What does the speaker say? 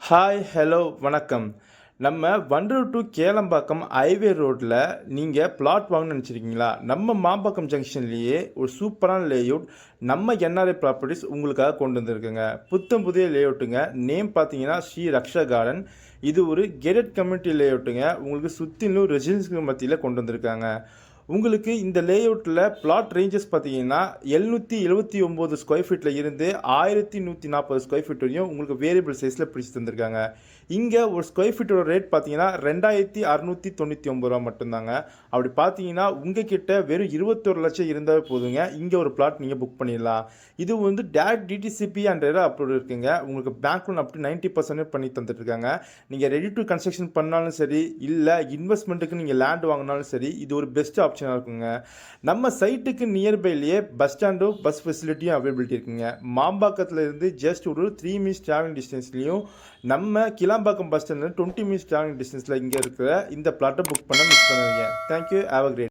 Hi hello வணக்கம். நம்ம Vandalur to Kelambakkam highway ரோட்டில் நீங்கள் பிளாட் வாங்கணும்னு நினச்சிருக்கீங்களா? நம்ம மாம்பாக்கம் ஜங்ஷன்லேயே ஒரு சூப்பரான லேஅவுட் நம்ம என்ஆர்ஐ ப்ராப்பர்ட்டிஸ் உங்களுக்காக கொண்டு வந்திருக்குங்க. புத்தம் புதிய லேஅவுட்டுங்க. நேம் பார்த்தீங்கன்னா ஸ்ரீ ரக்ஷா கார்டன். இது ஒரு கெடட் கம்யூனிட்டி லேஅவுட்டுங்க. உங்களுக்கு சுற்றிலும் ரெசிடென்ஸ்க்கு மத்தியில் கொண்டு வந்திருக்காங்க. உங்களுக்கு இந்த லேஅவுட்டில் பிளாட் ரேஞ்சஸ் பார்த்தீங்கன்னா 779 ஸ்கொயர் ஃபீட்டில் இருந்து 1140 ஸ்கொயர் ஃபீட் வரையும் உங்களுக்கு வேரியபிள் சைஸில் பிடிச்சி தந்திருக்காங்க. இங்கே ஒரு ஸ்கொயர் ஃபீட்டோட ரேட் பார்த்தீங்கன்னா 2699 ரூபா மட்டும்தாங்க. அப்படி பார்த்தீங்கன்னா உங்கள் கிட்ட வெறும் 21 லட்சம் இருந்தால் போதுங்க, இங்கே ஒரு பிளாட் நீங்கள் புக் பண்ணிடலாம். இது வந்து டேரக்ட் டிடிசிபி அண்ட் அப்ரூவ் இருக்குங்க. உங்களுக்கு பேங்க் லோன் அப் டு 90% பண்ணி தந்துட்டுருக்காங்க. நீங்கள் ரெடி டு கன்ஸ்ட்ரக்ஷன் பண்ணாலும் சரி, இல்லை இன்வெஸ்ட்மெண்ட்டுக்கு நீங்கள் லேண்ட் வாங்கினாலும் சரி, இது ஒரு பெஸ்ட் ஆப்ஷனாக இருக்குங்க. நம்ம சைட்டுக்கு நியர்பைலேயே பஸ் ஸ்டாண்டும் பஸ் ஃபெசிலிட்டியும் அவைலபிலிட்டி இருக்குங்க. மாம்பாக்கத்தில் இருந்து ஜஸ்ட் ஒரு 3 மினிட்ஸ் ட்ராவலிங் டிஸ்டன்ஸ்லையும், நம்ம கிளாம்பாக்கம் பஸ் ஸ்டாண்ட்லேருந்து 20 மினிட்ஸ் ட்ராவலிங் டிஸ்டன்ஸில் இங்கே இருக்கிற இந்த பிளாட்டை புக் பண்ண மிஸ் பண்ணுவீங்க. தேங்க்யூ. Have a great